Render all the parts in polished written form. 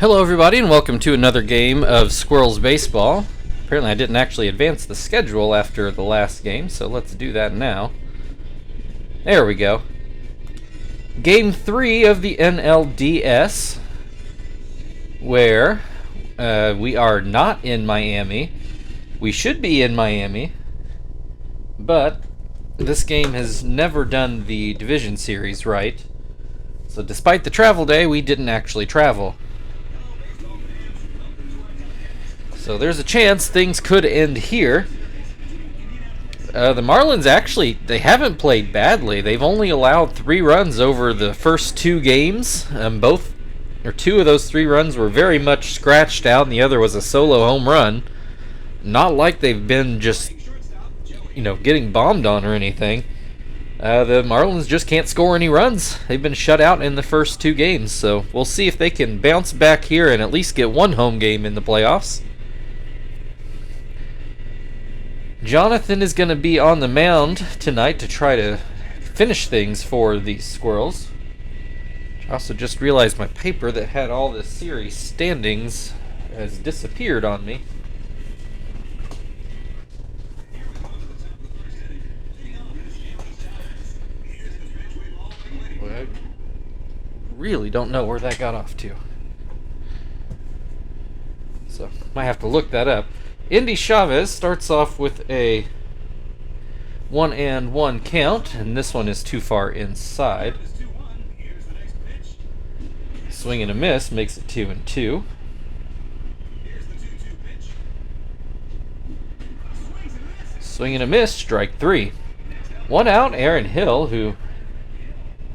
Hello everybody and welcome to another game of Squirrels Baseball. Apparently I didn't actually advance the schedule after the last game, so let's do that now. There we go. Game 3 of the NLDS, where we are not in Miami. We should be in Miami, but this game has never done the division series right. So despite the travel day, we didn't actually travel. So there's a chance things could end here. The Marlins actually, they haven't played badly. They've only allowed 3 runs over the first 2 games. Two of those 3 runs were very much scratched out, and the other was a solo home run. Not like they've been just, getting bombed on or anything. The Marlins just can't score any runs. They've been shut out in the first 2 games, so we'll see if they can bounce back here and at least get 1 home game in the playoffs. Jonathan is going to be on the mound tonight to try to finish things for the Squirrels. I also just realized my paper that had all the series standings has disappeared on me. Well, I really don't know where that got off to. So, might have to look that up. Indy Chavez starts off with a 1-1 count, and this one is too far inside. Swing and a miss makes it 2-2. Swing and a miss, strike 3. 1 out, Aaron Hill, who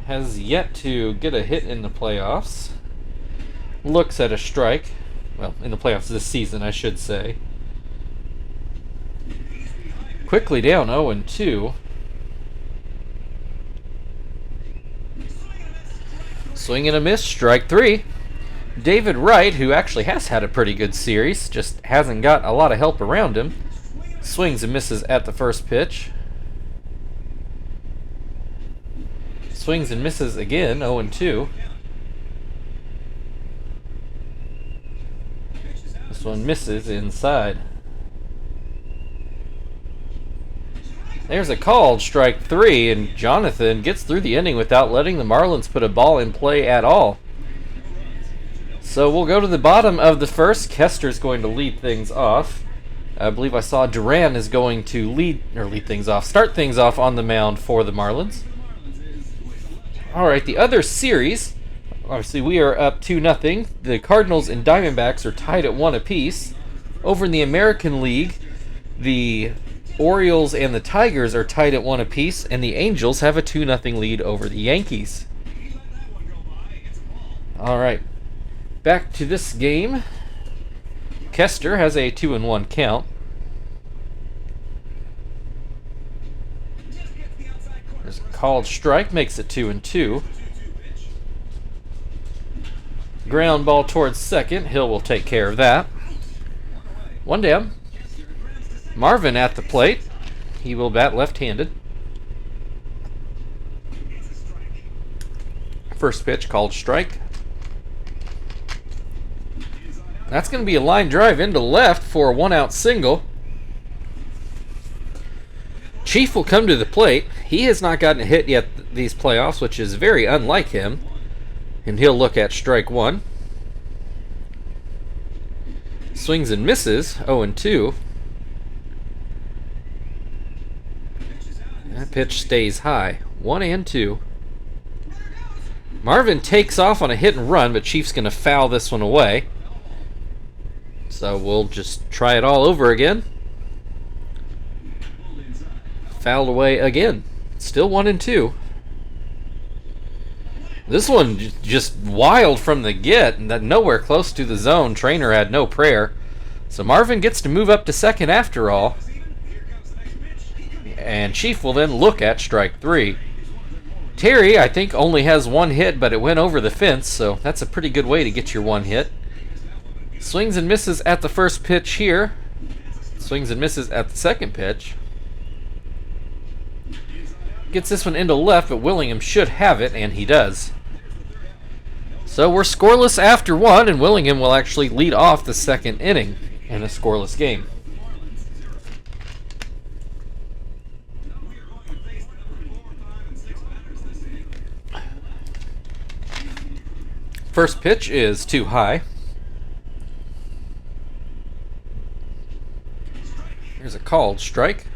has yet to get a hit in the playoffs, looks at a strike. Well, in the playoffs this season, I should say. Quickly down 0-2. Swing and a miss, strike 3. David Wright, who actually has had a pretty good series, just hasn't got a lot of help around him. Swings and misses at the first pitch. Swings and misses again, 0-2. This one misses inside. There's a called strike 3, and Jonathan gets through the inning without letting the Marlins put a ball in play at all. So we'll go to the bottom of the first. Kester's going to lead things off. I believe I saw Duran is going to start things off on the mound for the Marlins. Alright, the other series, obviously we are up 2-0. The Cardinals and Diamondbacks are tied at 1 apiece. Over in the American League, the Orioles and the Tigers are tied at 1 apiece, and the Angels have a 2-0 lead over the Yankees. Alright, back to this game. Kester has a 2-1 count. There's a called strike, makes it 2-2. Ground ball towards second. Hill will take care of that. 1 down. Marvin at the plate. He will bat left-handed. First pitch called strike. That's going to be a line drive into left for a 1-out single. Chief will come to the plate. He has not gotten a hit yet these playoffs, which is very unlike him. And he'll look at strike 1. Swings and misses, 0-2. That pitch stays high, 1-2. Marvin takes off on a hit and run, but Chief's going to foul this one away. So we'll just try it all over again. Fouled away again. Still 1-2. This one just wild from the get, and nowhere close to the zone. Trainer had no prayer. So Marvin gets to move up to second after all. And Chief will then look at strike 3. Terry, I think, only has 1 hit, but it went over the fence, so that's a pretty good way to get your 1 hit. Swings and misses at the first pitch here. Swings and misses at the second pitch. Gets this one into left, but Willingham should have it, and he does. So we're scoreless after one, and Willingham will actually lead off the second inning in a scoreless game. First pitch is too high. Here's a called strike.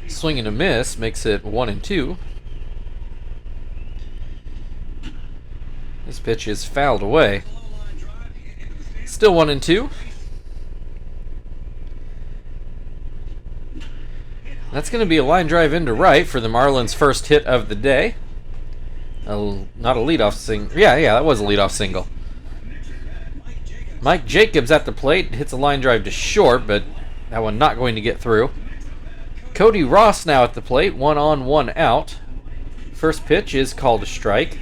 Swing and a miss makes it 1-2. This pitch is fouled away. Still 1-2. That's going to be a line drive into right for the Marlins' first hit of the day. Not a leadoff single. Yeah, that was a leadoff single. Mike Jacobs at the plate hits a line drive to short, but that one not going to get through. Cody Ross now at the plate, 1 on, 1 out. First pitch is called a strike.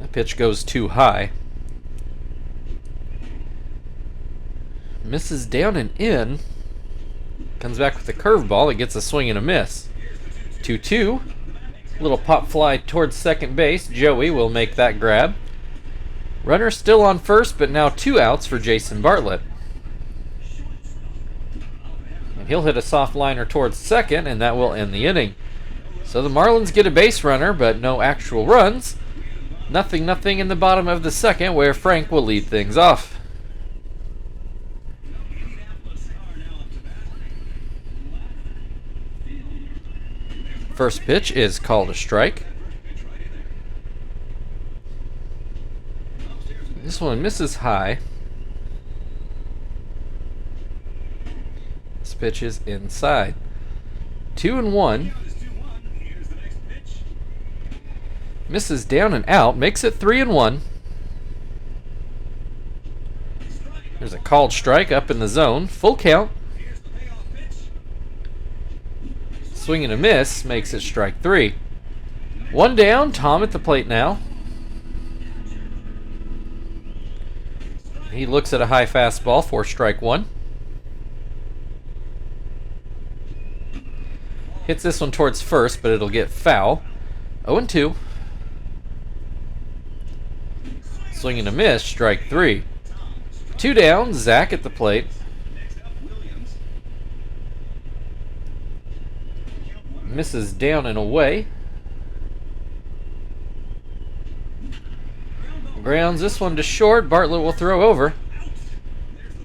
That pitch goes too high. Misses down and in. Comes back with a curveball. It gets a swing and a miss. 2-2. Little pop fly towards second base. Joey will make that grab. Runner still on first, but now 2 outs for Jason Bartlett. And he'll hit a soft liner towards second, and that will end the inning. So the Marlins get a base runner, but no actual runs. 0-0 in the bottom of the second, where Frank will lead things off. First pitch is called a strike. This one misses high. This pitch is inside. 2-1. Misses down and out. Makes it 3-1. There's a called strike up in the zone. Full count. Swing and a miss makes it strike 3. 1 down. Tom at the plate now. He looks at a high fastball for strike 1. Hits this one towards first, but it'll get foul. 0-2. Swing and a miss, strike 3. 2 down. Zach at the plate. Misses down and away. Grounds this one to short. Bartlett will throw over.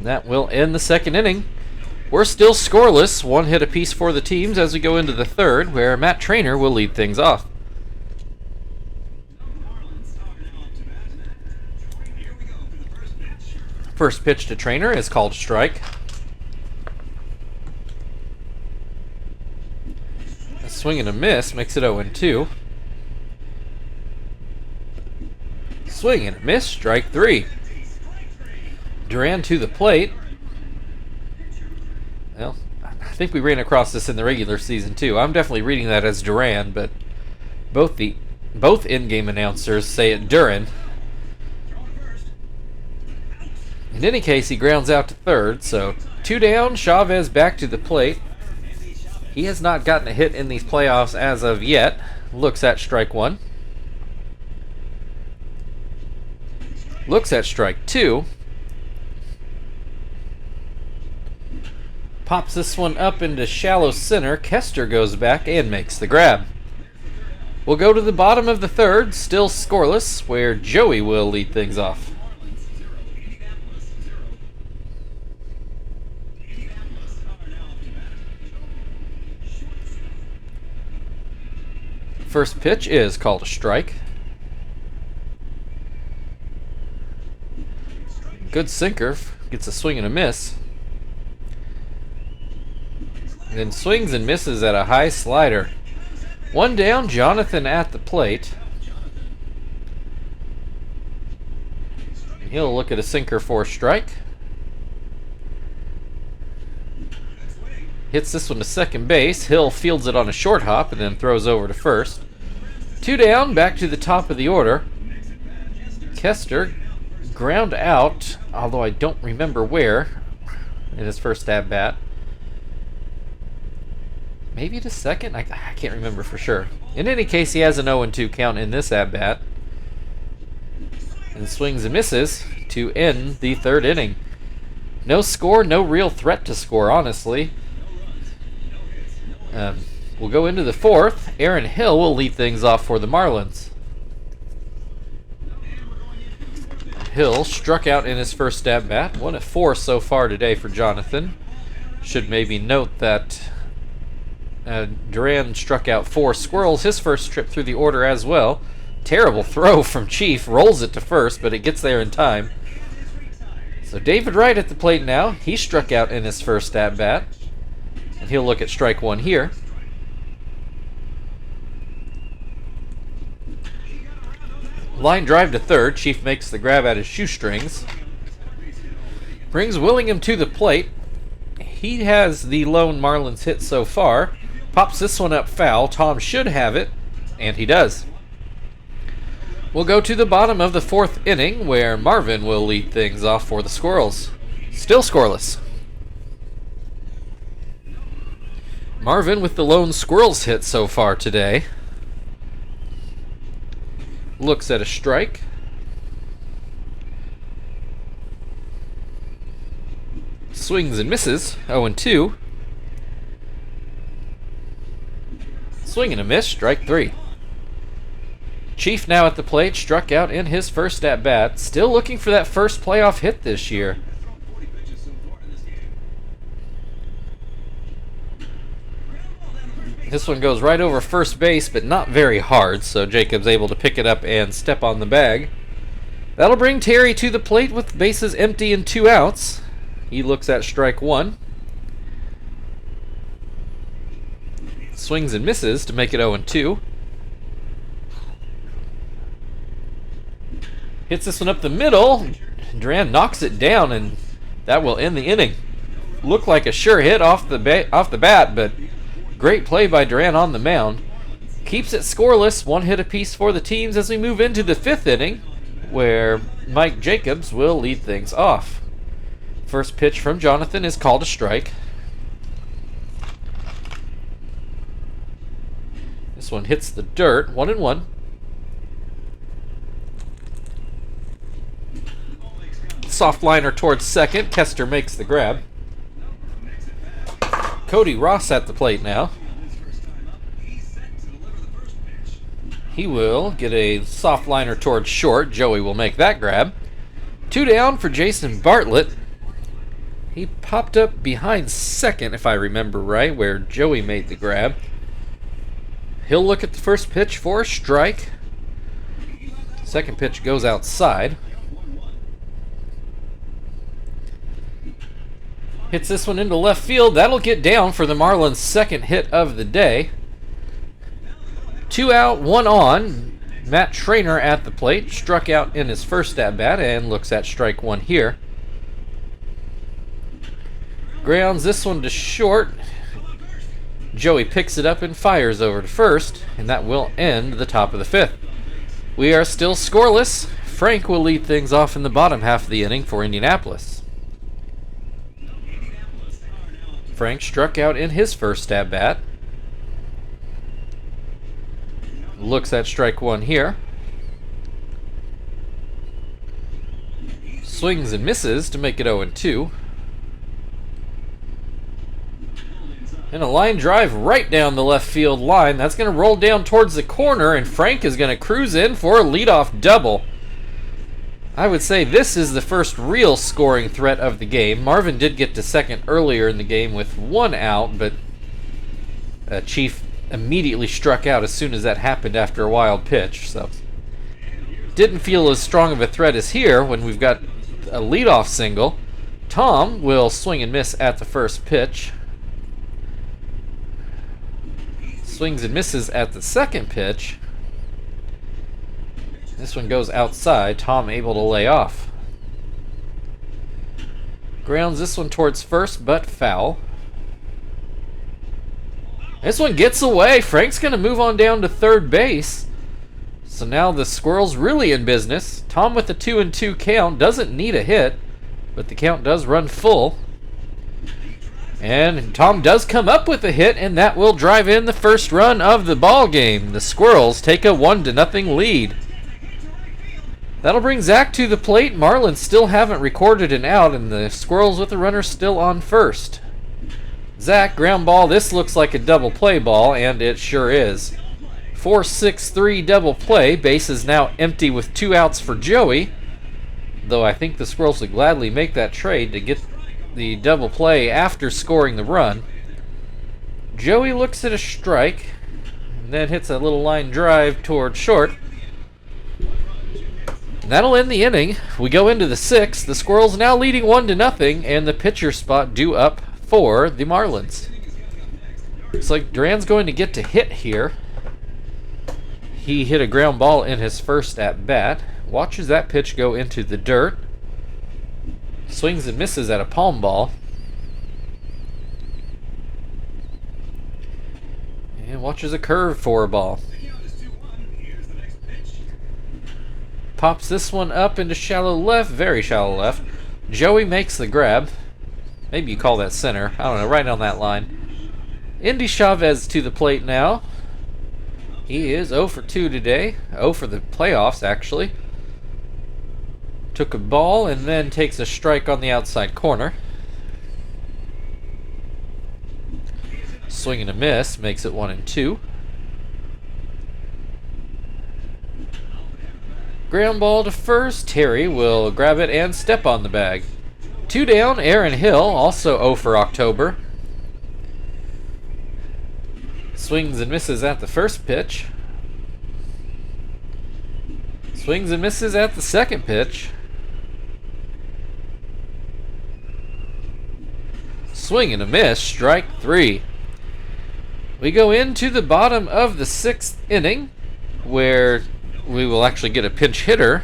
That will end the second inning. We're still scoreless. 1 hit apiece for the teams as we go into the third, where Matt Trainer will lead things off. First pitch to Trainer is called strike. A swing and a miss makes it 0-2. Swing and a miss, strike 3. Duran to the plate. Well, I think we ran across this in the regular season too. I'm definitely reading that as Duran, but both in-game announcers say it Duran. In any case, he grounds out to third, so 2 down. Chavez back to the plate. He has not gotten a hit in these playoffs as of yet. Looks at strike 1. Looks at strike 2. Pops this one up into shallow center. Kester goes back and makes the grab. We'll go to the bottom of the third, still scoreless, where Joey will lead things off. First pitch is called a strike. Good sinker. Gets a swing and a miss. And then swings and misses at a high slider. 1 down. Jonathan at the plate. He'll look at a sinker for a strike. Hits this one to second base. Hill fields it on a short hop and then throws over to first. 2 down. Back to the top of the order. Kester ground out, although I don't remember where in his first at bat. maybe to second. I can't remember for sure. In any case, he has an 0-2 count in this at bat, and swings and misses to end the third inning. No score, no real threat to score, honestly. We'll go into the fourth. Aaron Hill will lead things off for the Marlins. Hill struck out in his first at bat. 1 of 4 so far today for Jonathan. Should maybe note that Duran struck out 4 Squirrels his first trip through the order as well. Terrible throw from Chief. Rolls it to first, but it gets there in time. So David Wright at the plate now. He struck out in his first at bat, and he'll look at strike 1 here. Line drive to third. Chief makes the grab at his shoestrings. Brings Willingham to the plate. He has the lone Marlins hit so far. Pops this one up foul. Tom should have it, and he does. We'll go to the bottom of the fourth inning, where Marvin will lead things off for the Squirrels. Still scoreless. Marvin with the lone Squirrels hit so far today. Looks at a strike. Swings and misses. 0-2. Swing and a miss. Strike 3. Chief now at the plate, struck out in his first at bat. Still looking for that first playoff hit this year. This one goes right over first base, but not very hard, so Jacobs able to pick it up and step on the bag. That'll bring Terry to the plate with bases empty and 2 outs. He looks at strike 1. Swings and misses to make it 0-2. Hits this one up the middle. Duran knocks it down, and that will end the inning. Looked like a sure hit off the bat, but great play by Duran on the mound. Keeps it scoreless, 1 hit apiece for the teams as we move into the 5th inning, where Mike Jacobs will lead things off. First pitch from Jonathan is called a strike. This one hits the dirt, 1-1. Soft liner towards second. Kester makes the grab. Cody Ross at the plate now. He will get a soft liner towards short. Joey will make that grab. 2 down for Jason Bartlett. He popped up behind second, if I remember right, where Joey made the grab. He'll look at the first pitch for a strike. Second pitch goes outside. Hits this one into left field. That'll get down for the Marlins' second hit of the day. 2 out, 1 on. Matt Trainer at the plate. Struck out in his first at-bat and looks at strike 1 here. Grounds this one to short. Joey picks it up and fires over to first, and that will end the top of the 5th. We are still scoreless. Frank will lead things off in the bottom half of the inning for Indianapolis. Frank struck out in his first at-bat. Looks at strike 1 here. Swings and misses to make it 0-2. And a line drive right down the left field line. That's going to roll down towards the corner, and Frank is going to cruise in for a leadoff double. I would say this is the first real scoring threat of the game. Marvin did get to second earlier in the game with 1 out, but Chief immediately struck out as soon as that happened after a wild pitch. So didn't feel as strong of a threat as here when we've got a leadoff single. Tom will swing and miss at the first pitch. Swings and misses at the second pitch. This one goes outside. Tom able to lay off. Grounds this one towards first, but foul. This one gets away. Frank's going to move on down to third base. So now the Squirrels really in business. Tom with the 2-2 count. Doesn't need a hit, but the count does run full. And Tom does come up with a hit, and that will drive in the first run of the ball game. The Squirrels take a 1-0 lead. That'll bring Zach to the plate. Marlins still haven't recorded an out, and the Squirrels with the runner still on first. Zach, ground ball. This looks like a double play ball, and it sure is. 4-6-3 double play. Base is now empty with 2 outs for Joey, though I think the Squirrels would gladly make that trade to get the double play after scoring the run. Joey looks at a strike and then hits a little line drive toward short. And that'll end the inning. We go into the 6th. The Squirrels now leading 1-0, and the pitcher spot due up for the Marlins. Looks like Duran's going to get to hit here. He hit a ground ball in his first at bat. Watches that pitch go into the dirt. Swings and misses at a palm ball. And watches a curve for a ball. Pops this one up into shallow left, very shallow left. Joey makes the grab. Maybe you call that center. I don't know, right on that line. Indy Chavez to the plate now. He is 0 for 2 today. 0 for the playoffs, actually. Took a ball and then takes a strike on the outside corner. Swing and a miss makes it 1-2. Ground ball to first. Terry will grab it and step on the bag. 2 down. Aaron Hill, also 0 for October. Swings and misses at the first pitch. Swings and misses at the second pitch. Swing and a miss, strike 3. We go into the bottom of the 6th inning, where we will actually get a pinch hitter.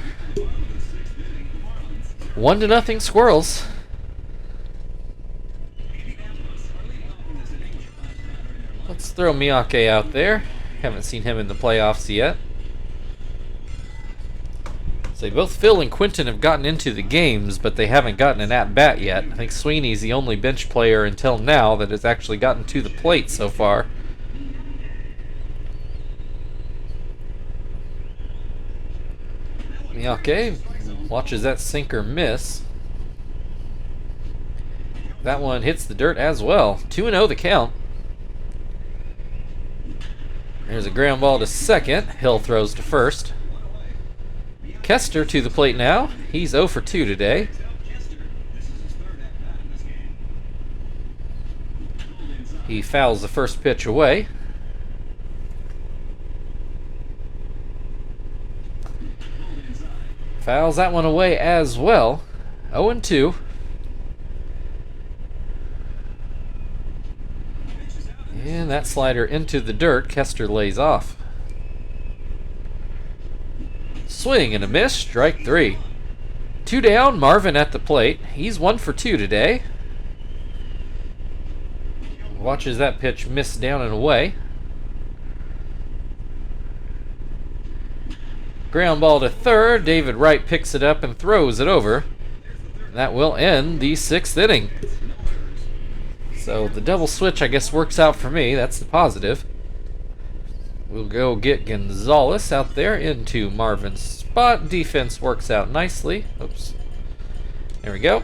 1-0 Squirrels. Let's throw Miyake out there. Haven't seen him in the playoffs yet. So both Phil and Quinton have gotten into the games, but they haven't gotten an at-bat yet. I think Sweeney's the only bench player until now that has actually gotten to the plate so far. Miyake watches that sinker miss. That one hits the dirt as well. 2-0 the count. There's a ground ball to second. Hill throws to first. Kester to the plate now. He's 0 for 2 today. He fouls the first pitch away. Fouls that one away as well. 0-2. And that slider into the dirt. Kester lays off. Swing and a miss, strike 3. 2 down, Marvin at the plate. He's 1 for 2 today. Watches that pitch miss down and away. Ground ball to third. David Wright picks it up and throws it over. That will end the 6th inning. So the double switch, I guess, works out for me. That's the positive. We'll go get Gonzalez out there into Marvin's spot. Defense works out nicely. Oops. There we go.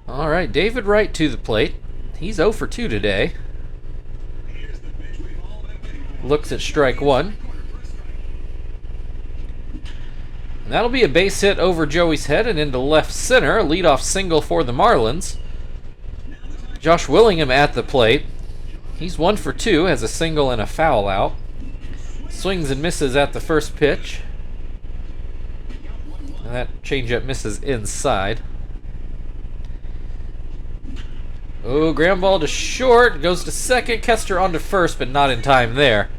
All right, David Wright to the plate. He's 0 for 2 today. Looks at strike 1. And that'll be a base hit over Joey's head and into left center. A leadoff single for the Marlins. Josh Willingham at the plate. He's 1 for 2, has a single and a foul out. Swings and misses at the first pitch. And that changeup misses inside. Oh, ground ball to short. Goes to second. Kester on to first, but not in time there.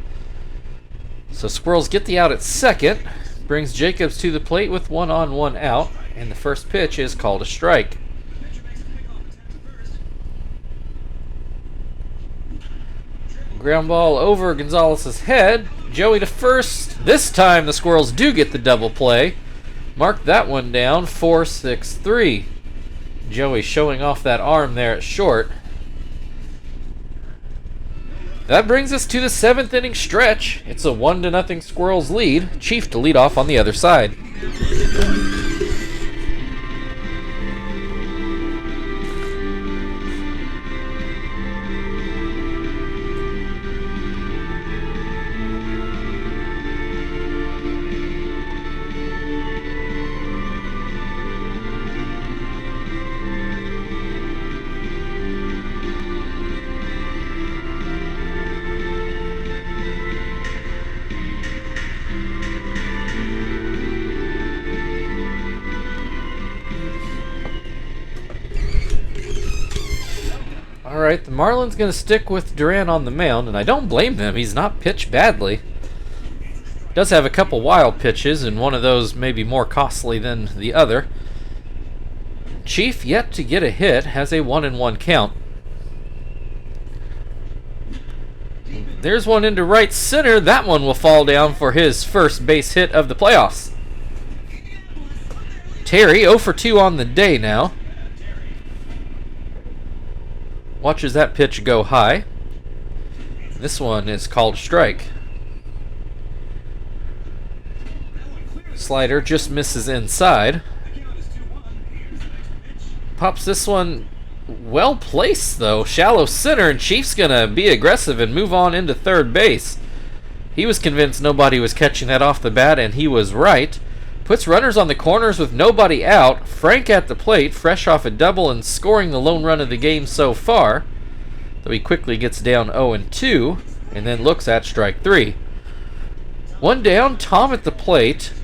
So Squirrels get the out at second. Brings Jacobs to the plate with 1 on 1 out. And the first pitch is called a strike. Ground ball over Gonzalez's head. Joey to first. This time the Squirrels do get the double play. Mark that one down, 4-6-3. Joey showing off that arm there at short. That brings us to the 7th inning stretch. It's a 1-0 Squirrels lead. Chief to lead off on the other side. Alright, the Marlins going to stick with Duran on the mound, and I don't blame them. He's not pitched badly. Does have a couple wild pitches, and one of those maybe more costly than the other. Chief, yet to get a hit, has a 1-1 count. There's one into right center. That one will fall down for his first base hit of the playoffs. Terry, 0 for 2 on the day now. Watches that pitch go high. This one is called strike. Slider just misses inside. Pops this one well placed though. Shallow center, and Chief's gonna be aggressive and move on into third base. He was convinced nobody was catching that off the bat, and he was right. Puts runners on the corners with nobody out. Frank at the plate, fresh off a double and scoring the lone run of the game so far. Though he quickly gets down 0-2 and then looks at strike 3. One down, Tom at the plate.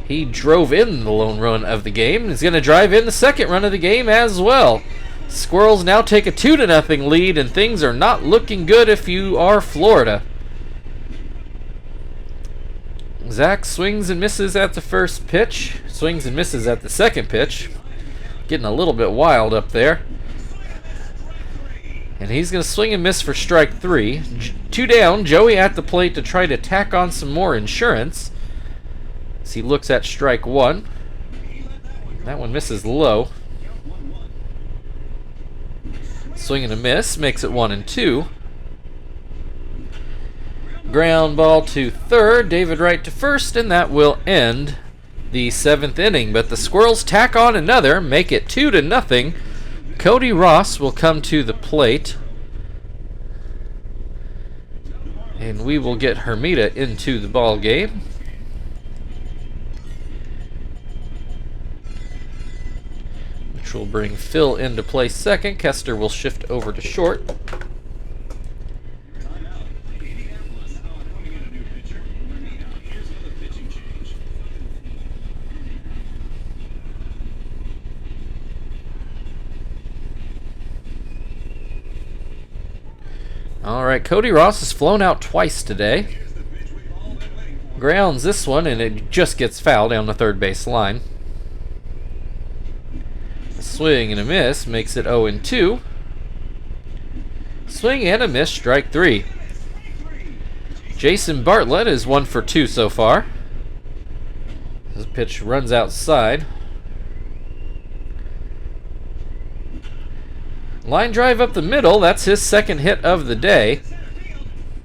He drove in the lone run of the game and is going to drive in the second run of the game as well. Squirrels now take a 2-0 lead, and things are not looking good if you are Florida. Zach swings and misses at the first pitch. Swings and misses at the second pitch. Getting a little bit wild up there. And he's going to swing and miss for strike 3. 2 down. Joey at the plate to try to tack on some more insurance. As he looks at strike 1. That one misses low. Swing and a miss. Makes it 1-2. Ground ball to third, David Wright to first, and that will end the 7th inning. But the Squirrels tack on another, make it 2-0. Cody Ross will come to the plate, and we will get Hermida into the ball game. Which will bring Phil into play second. Kester will shift over to short. Alright, Cody Ross has flown out twice today. Grounds this one, and it just gets fouled down the third base line. A swing and a miss makes it 0-2. Swing and a miss, strike 3. Jason Bartlett is 1 for 2 so far. This pitch runs outside. Line drive up the middle. That's his second hit of the day.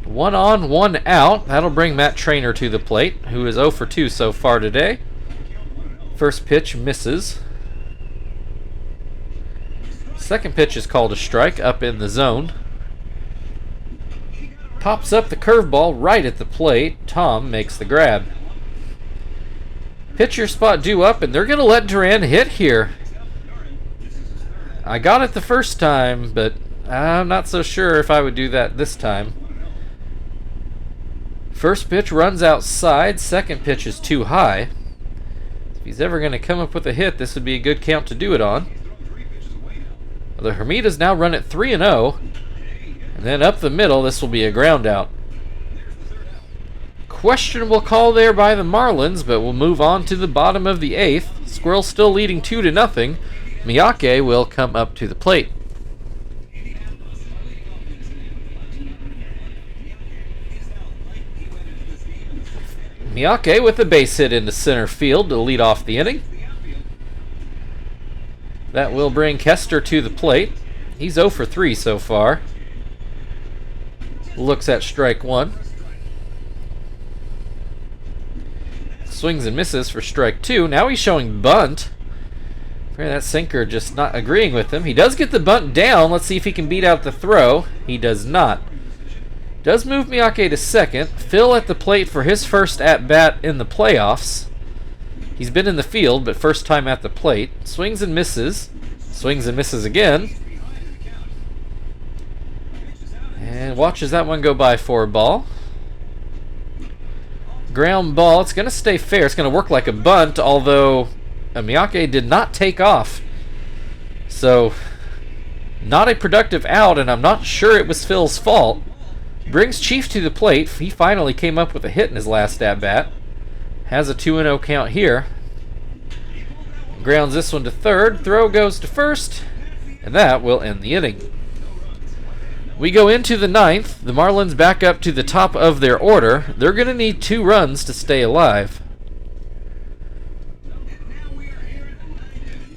1 on, 1 out. That'll bring Matt Trainer to the plate, who is 0 for 2 so far today. First pitch misses. Second pitch is called a strike, up in the zone. Pops up the curveball right at the plate. Tom makes the grab. Pitcher spot due up, and they're going to let Duran hit here. I got it the first time, but I'm not so sure if I would do that this time. First pitch runs outside. Second pitch is too high. If he's ever going to come up with a hit, this would be a good count to do it on. The Hermidas now run at 3-0. And then up the middle, this will be a ground out. Questionable call there by the Marlins, but we'll move on to the bottom of the 8th. Squirrels still leading 2-0. Miyake will come up to the plate. Miyake with a base hit into center field to lead off the inning. That will bring Kester to the plate. He's 0 for 3 so far. Looks at strike 1. Swings and misses for strike 2. Now he's showing bunt. That sinker just not agreeing with him. He does get the bunt down. Let's see if he can beat out the throw. He does not. Does move Miyake to second. Phil at the plate for his first at-bat in the playoffs. He's been in the field, but first time at the plate. Swings and misses. Swings and misses again. And watches that one go by for a ball. Ground ball. It's going to stay fair. It's going to work like a bunt, although Miyake did not take off. So, not a productive out, and I'm not sure it was Phil's fault. Brings Chief to the plate. He finally came up with a hit in his last at-bat. Has a 2-0 count here. Grounds this one to third. Throw goes to first. And that will end the inning. We go into the 9th. The Marlins back up to the top of their order. They're going to need 2 runs to stay alive.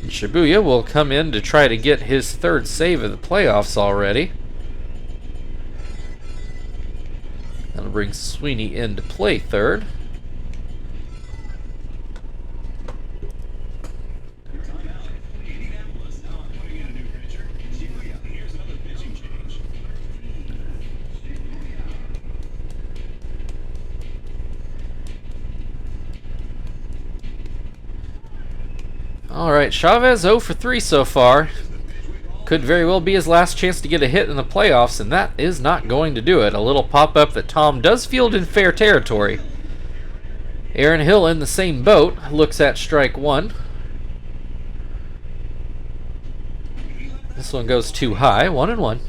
Shibuya will come in to try to get his 3rd save of the playoffs already. That'll bring Sweeney in to play third. Alright, Chavez 0 for 3 so far. Could very well be his last chance to get a hit in the playoffs, and that is not going to do it. A little pop-up that Tom does field in fair territory. Aaron Hill in the same boat. Looks at strike 1. This one goes too high. 1-1.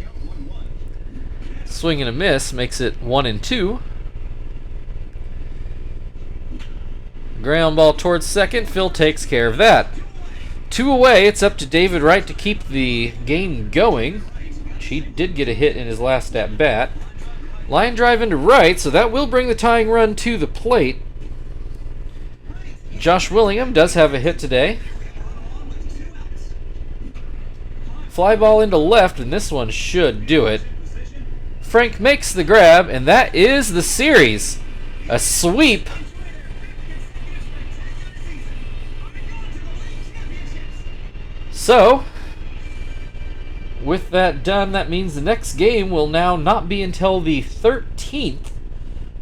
Swing and a miss makes it 1-2. Ground ball towards second. Phil takes care of that. 2 away. It's up to David Wright to keep the game going. He did get a hit in his last at-bat. Line drive into right, so that will bring the tying run to the plate. Josh Willingham does have a hit today. Fly ball into left, and this one should do it. Frank makes the grab, and that is the series. A sweep. So, with that done, that means the next game will now not be until the 13th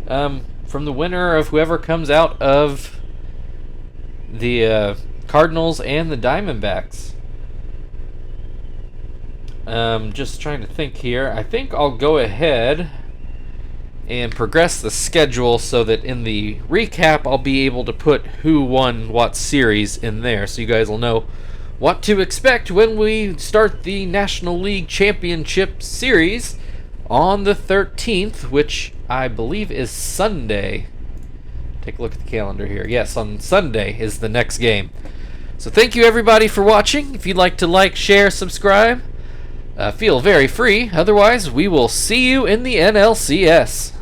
from the winner of whoever comes out of the Cardinals and the Diamondbacks. Just trying to think here. I think I'll go ahead and progress the schedule so that in the recap I'll be able to put who won what series in there, so you guys will know what to expect when we start the National League Championship Series on the 13th, which I believe is Sunday. Take a look at the calendar here. Yes, on Sunday is the next game. So thank you everybody for watching. If you'd like to like, share, subscribe, feel very free. Otherwise, we will see you in the NLCS.